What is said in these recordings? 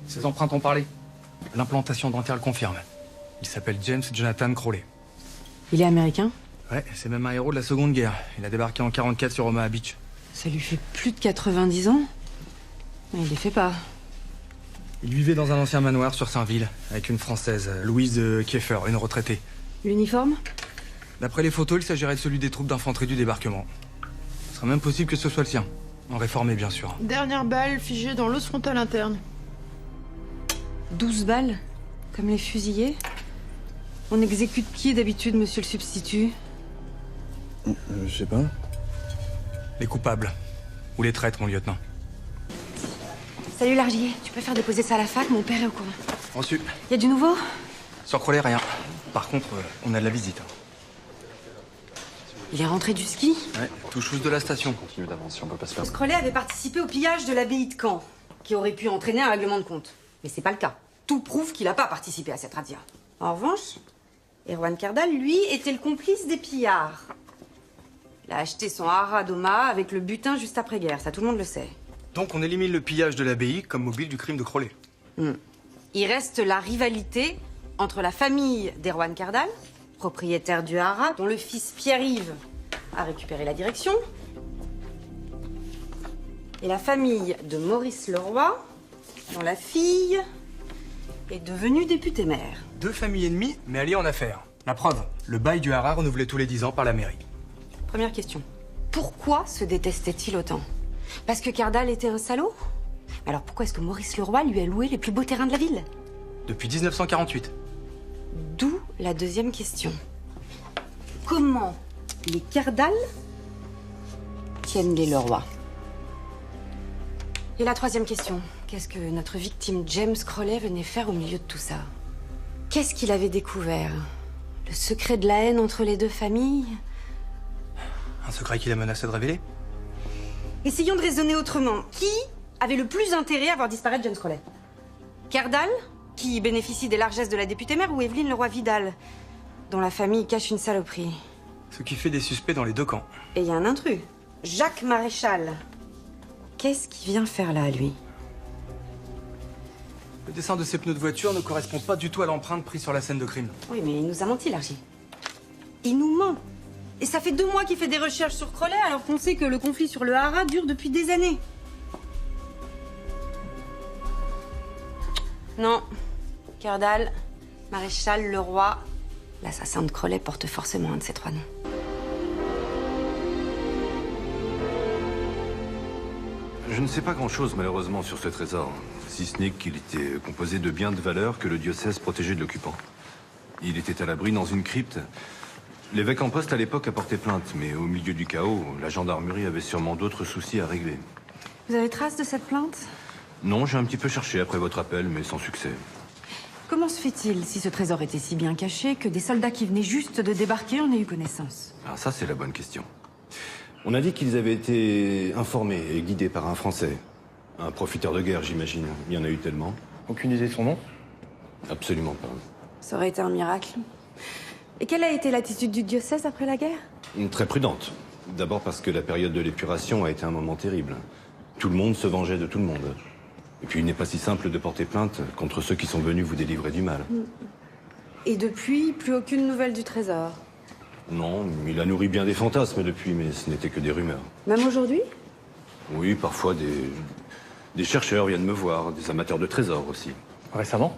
Ses empreintes ont parlé. L'implantation dentaire le confirme. Il s'appelle James Jonathan Crowley. Il est américain? Ouais, c'est même un héros de la Seconde Guerre. Il a débarqué en 44 sur Omaha Beach. Ça lui fait plus de 90 ans? Mais il les fait pas. Il vivait dans un ancien manoir sur Saint-Ville, avec une Française, Louise Kieffer, une retraitée. L'uniforme? D'après les photos, il s'agirait de celui des troupes d'infanterie du débarquement. Ce serait même possible que ce soit le sien. En réformé, bien sûr. Dernière balle figée dans l'os frontal interne. 12 balles? Comme les fusillés? On exécute qui d'habitude, monsieur le substitut? Je sais pas. Les coupables. Ou les traîtres, mon lieutenant. Salut Largier, tu peux faire déposer ça à la fac, mon père est au courant. Reçu. Y a du nouveau? Sur Crowley, rien. Par contre, on a de la visite. Il est rentré du ski? Ouais, tout chousse de la station. Continue d'avance si on peut pas se faire. Crowley avait participé au pillage de l'abbaye de Caen, qui aurait pu entraîner un règlement de compte. Mais c'est pas le cas. Tout prouve qu'il n'a pas participé à cette razzia. En revanche, Erwan Kerdal, lui, était le complice des pillards. Il a acheté son haras d'Omaha avec le butin juste après-guerre, ça tout le monde le sait. Donc on élimine le pillage de l'abbaye comme mobile du crime de Crowley. Il reste la rivalité entre la famille d'Erwan Kerdal, propriétaire du haras, dont le fils Pierre-Yves a récupéré la direction, et la famille de Maurice Leroy, dont la fille est devenue députée maire. Deux familles ennemies, mais alliées en affaires. La preuve, le bail du haras renouvelé tous les 10 ans par la mairie. Première question. Pourquoi se détestait-il autant? Parce que Kerdal était un salaud? Alors pourquoi est-ce que Maurice Leroy lui a loué les plus beaux terrains de la ville? Depuis 1948. D'où la deuxième question. Comment les Kerdal tiennent les Leroy? Et la troisième question. Qu'est-ce que notre victime James Crowley venait faire au milieu de tout ça? Qu'est-ce qu'il avait découvert? Le secret de la haine entre les deux familles? Un secret qu'il a menacé de révéler? Essayons de raisonner autrement. Qui avait le plus intérêt à voir disparaître James Crowley? Kerdal, qui bénéficie des largesses de la députée maire, ou Evelyne Leroy-Vidal, dont la famille cache une saloperie? Ce qui fait des suspects dans les deux camps. Et il y a un intrus, Jacques Maréchal. Qu'est-ce qu'il vient faire là, lui? Le dessin de ces pneus de voiture ne correspond pas du tout à l'empreinte prise sur la scène de crime. Oui, mais il nous a menti, Largy. Il nous ment. Et ça fait 2 mois qu'il fait des recherches sur Crowley, alors qu'on sait que le conflit sur le haras dure depuis des années. Non. Kerdal, Maréchal, Leroy. L'assassin de Crowley porte forcément un de ces 3 noms. Je ne sais pas grand-chose, malheureusement, sur ce trésor. Si ce n'est qu'il était composé de biens de valeur que le diocèse protégeait de l'occupant. Il était à l'abri dans une crypte. L'évêque en poste à l'époque a porté plainte, mais au milieu du chaos, la gendarmerie avait sûrement d'autres soucis à régler. Vous avez trace de cette plainte? Non, j'ai un petit peu cherché après votre appel, mais sans succès. Comment se fait-il, si ce trésor était si bien caché, que des soldats qui venaient juste de débarquer en aient eu connaissance? Alors ça, c'est la bonne question. On a dit qu'ils avaient été informés et guidés par un Français. Un profiteur de guerre, j'imagine. Il y en a eu tellement. Aucune idée de son nom? Absolument pas. Ça aurait été un miracle. Et quelle a été l'attitude du diocèse après la guerre? Très prudente. D'abord parce que la période de l'épuration a été un moment terrible. Tout le monde se vengeait de tout le monde. Et puis il n'est pas si simple de porter plainte contre ceux qui sont venus vous délivrer du mal. Et depuis, plus aucune nouvelle du trésor? Non, il a nourri bien des fantasmes depuis, mais ce n'était que des rumeurs. Même aujourd'hui? Oui, parfois des chercheurs viennent me voir, des amateurs de trésors aussi. Récemment?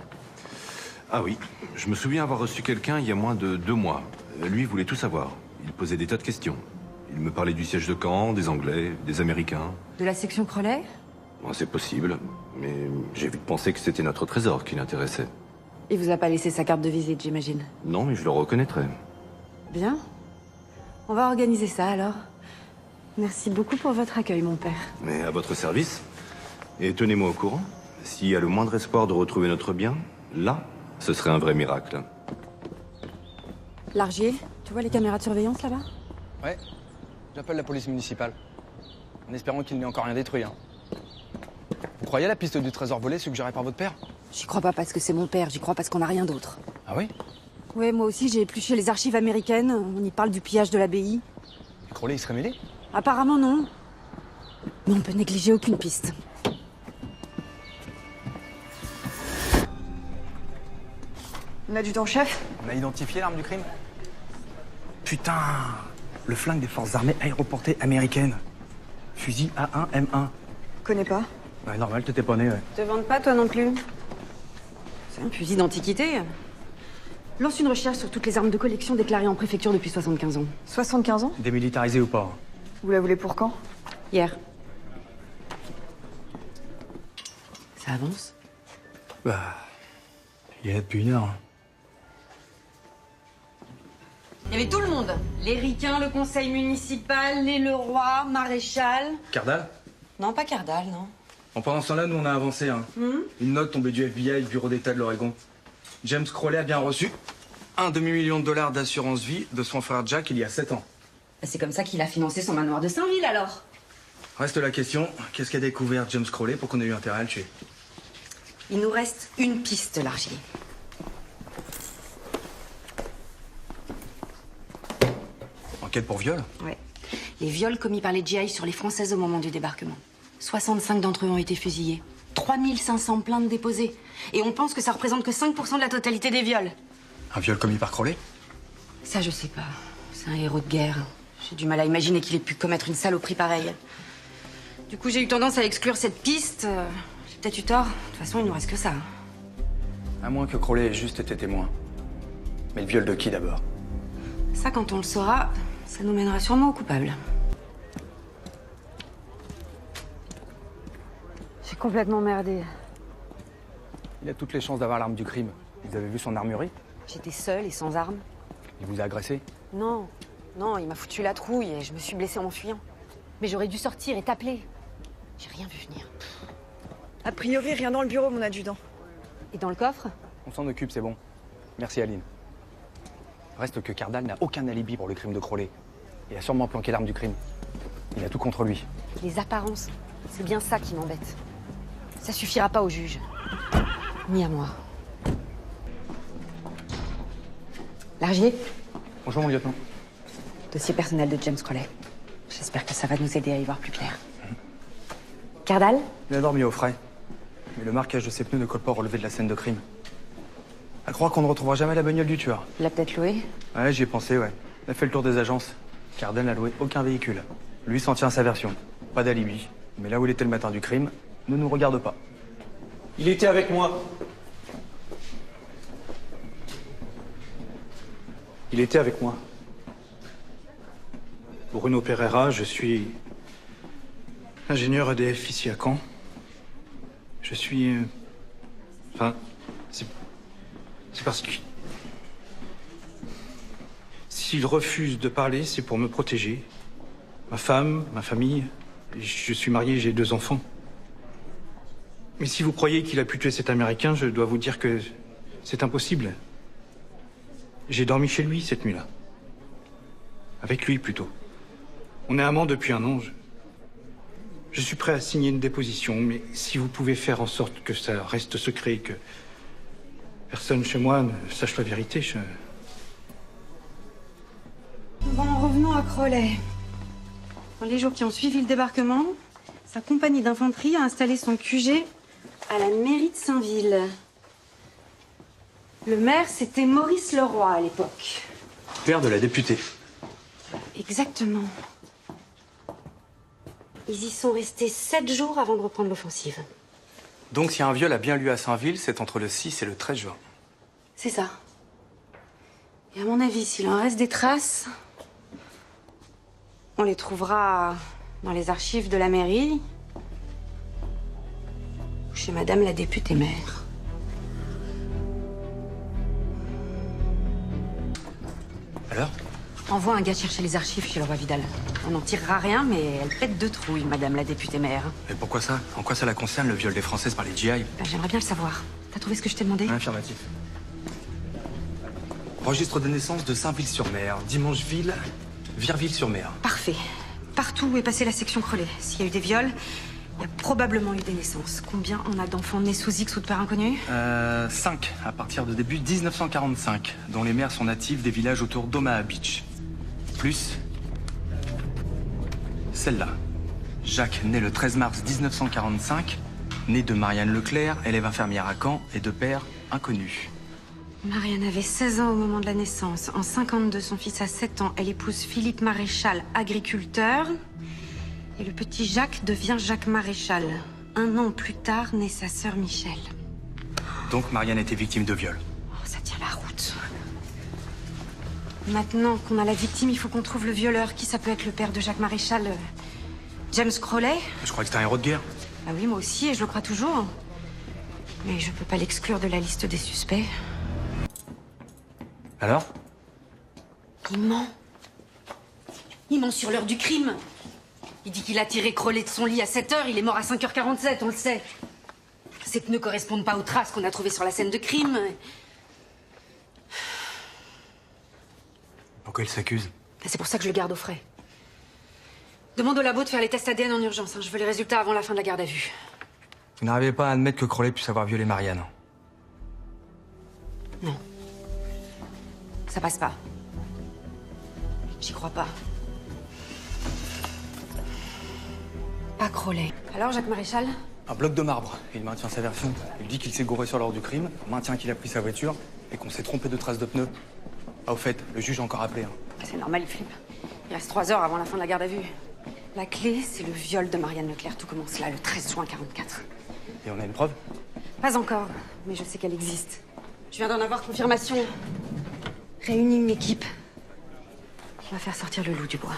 Ah oui, je me souviens avoir reçu quelqu'un il y a moins de 2 mois. Lui voulait tout savoir. Il posait des tas de questions. Il me parlait du siège de Caen, des Anglais, des Américains. De la section Crowley? Bon, c'est possible, mais j'ai vite pensé que c'était notre trésor qui l'intéressait. Il vous a pas laissé sa carte de visite, j'imagine. Non, mais je le reconnaîtrais. Bien. On va organiser ça, alors. Merci beaucoup pour votre accueil, mon père. Mais à votre service. Et tenez-moi au courant. S'il y a le moindre espoir de retrouver notre bien, là, ce serait un vrai miracle. Largier, tu vois les caméras de surveillance, là-bas? Ouais. J'appelle la police municipale. En espérant qu'il n'ait encore rien détruit. Hein. Vous croyez à la piste du trésor volé suggérée par votre père? J'y crois pas parce que c'est mon père, j'y crois parce qu'on n'a rien d'autre. Ah oui? Ouais, moi aussi, j'ai épluché les archives américaines. On y parle du pillage de l'abbaye. Et Crowley, il serait mêlé? Apparemment, non. Mais on peut négliger aucune piste. Mon adjudant-chef? On a identifié l'arme du crime? Putain, le flingue des forces armées aéroportées américaines. Fusil A1M1. Connais pas. Ouais, normal, t'étais pas né, ouais. Te vendent pas, toi non plus? C'est un fusil d'antiquité. Lance une recherche sur toutes les armes de collection déclarées en préfecture depuis 75 ans. 75 ans? Démilitarisé ou pas? Vous la voulez pour quand? Hier. Ça avance? Bah... il est là depuis 1 heure. Il y avait tout le monde. Les ricains, le conseil municipal, les Leroy, Maréchal. Cardal? Non, pas Cardal, non. Bon, pendant ce temps-là, nous, on a avancé, hein. Une note tombée du FBI, du Bureau d'État de l'Oregon. James Crowley a bien reçu un demi-million de dollars d'assurance vie de son frère Jack il y a 7 ans. C'est comme ça qu'il a financé son manoir de Saint-Ville, alors. Reste la question, qu'est-ce qu'a découvert James Crowley pour qu'on ait eu intérêt à le tuer? Il nous reste une piste, Largier. Enquête pour viol? Ouais. Les viols commis par les GI sur les Françaises au moment du débarquement. 65 d'entre eux ont été fusillés. 3500 plaintes déposées. Et on pense que ça représente que 5% de la totalité des viols. Un viol commis par Crowley? Ça, je sais pas. C'est un héros de guerre. J'ai du mal à imaginer qu'il ait pu commettre une saloperie pareille. Du coup, j'ai eu tendance à exclure cette piste. J'ai peut-être eu tort. De toute façon, il nous reste que ça. À moins que Crowley ait juste été témoin. Mais le viol de qui d'abord? Ça, quand on le saura, ça nous mènera sûrement au coupable. J'ai complètement merdé. Il a toutes les chances d'avoir l'arme du crime. Vous avez vu son armurerie? J'étais seule et sans arme. Il vous a agressé? Non, non, il m'a foutu la trouille et je me suis blessée en m'enfuyant. Mais j'aurais dû sortir et t'appeler. J'ai rien vu venir. A priori, rien dans le bureau, mon adjudant. Et dans le coffre? On s'en occupe, c'est bon. Merci, Aline. Reste que Cardal n'a aucun alibi pour le crime de Crowley. Il a sûrement planqué l'arme du crime. Il a tout contre lui. Les apparences, c'est bien ça qui m'embête. Ça suffira pas au juge. Ni à moi. Largier, Bonjour, mon lieutenant. dossier personnel de James Crowley. J'espère que ça va nous aider à y voir plus clair. Cardal? Il a dormi au frais. Mais le marquage de ses pneus ne colle pas au relevé de la scène de crime. À croire qu'on ne retrouvera jamais la bagnole du tueur. Il l'a peut-être loué? Ouais, j'y ai pensé, ouais. Il a fait le tour des agences. Cardal n'a loué aucun véhicule. Lui s'en tient à sa version. Pas d'alibi. Mais là où il était le matin du crime, ne nous regarde pas. Il était avec moi. Il était avec moi. Bruno Pereira, je suis ingénieur EDF ici à Caen. Je suis... Enfin, c'est parce que... S'il refuse de parler, c'est pour me protéger. Ma femme, ma famille. Je suis marié, j'ai 2 enfants. Mais si vous croyez qu'il a pu tuer cet Américain, je dois vous dire que c'est impossible. J'ai dormi chez lui cette nuit-là. Avec lui, plutôt. On est amants depuis 1 an. Je suis prêt à signer une déposition, mais si vous pouvez faire en sorte que ça reste secret, que personne chez moi ne sache la vérité, je... Bon, revenons à Crowley. Dans les jours qui ont suivi le débarquement, sa compagnie d'infanterie a installé son QG à la mairie de Saint-Ville. Le maire, c'était Maurice Leroy à l'époque. Père de la députée. Exactement. Ils y sont restés 7 jours avant de reprendre l'offensive. Donc si un viol a bien lieu à Saint-Ville, c'est entre le 6 et le 13 juin. C'est ça. Et à mon avis, s'il en reste des traces, on les trouvera dans les archives de la mairie ou chez Madame la députée maire. Alors? Envoie un gars chercher les archives chez le roi Vidal. On n'en tirera rien, mais elle pète de trouille, Madame la députée maire. Mais pourquoi ça? En quoi ça la concerne, le viol des Françaises par les GI? Ben, j'aimerais bien le savoir. T'as trouvé ce que je t'ai demandé? Affirmatif. Registre de naissance de Saint-Ville-sur-Mer, Dimangeville, Virville-sur-Mer. Parfait. Partout où est passée la section Crowley. S'il y a eu des viols, il y a probablement eu des naissances. Combien on a d'enfants nés sous X ou de pères inconnus? 5, à partir de début 1945, dont les mères sont natives des villages autour d'Omaha Beach. Plus celle-là. Jacques, né le 13 mars 1945, né de Marianne Leclerc, élève infirmière à Caen et de père inconnu. Marianne avait 16 ans au moment de la naissance. En 52, son fils a 7 ans. Elle épouse Philippe Maréchal, agriculteur. Et le petit Jacques devient Jacques Maréchal. 1 an plus tard, naît sa sœur Michel. Donc Marianne était victime de viol. Oh, ça tient la route. Maintenant qu'on a la victime, il faut qu'on trouve le violeur. Qui ça peut être le père de Jacques Maréchal? James Crowley? Je crois que c'est un héros de guerre. Ah oui, moi aussi, et je le crois toujours. Mais je peux pas l'exclure de la liste des suspects. Alors? Il ment. Il ment sur l'heure du crime. Il dit qu'il a tiré Crowley de son lit à 7h, il est mort à 5h47, on le sait. Ses pneus correspondent pas aux traces qu'on a trouvées sur la scène de crime. Pourquoi il s'accuse? C'est pour ça que je le garde au frais. Demande au labo de faire les tests ADN en urgence. Je veux les résultats avant la fin de la garde à vue. Vous n'arrivez pas à admettre que Crowley puisse avoir violé Marianne? Non. Ça passe pas. J'y crois pas. Pas Crowley. Alors, Jacques Maréchal? Un bloc de marbre. Il maintient sa version. Il dit qu'il s'est gouré sur l'heure du crime, maintient qu'il a pris sa voiture et qu'on s'est trompé de traces de pneus. Ah, au fait, le juge a encore appelé. C'est normal, il flippe. Il reste 3 heures avant la fin de la garde à vue. La clé, c'est le viol de Marianne Leclerc. Tout commence là, le 13 juin 44. Et on a une preuve? Pas encore, mais je sais qu'elle existe. Je viens d'en avoir confirmation. Réunis une équipe. On va faire sortir le loup du bois.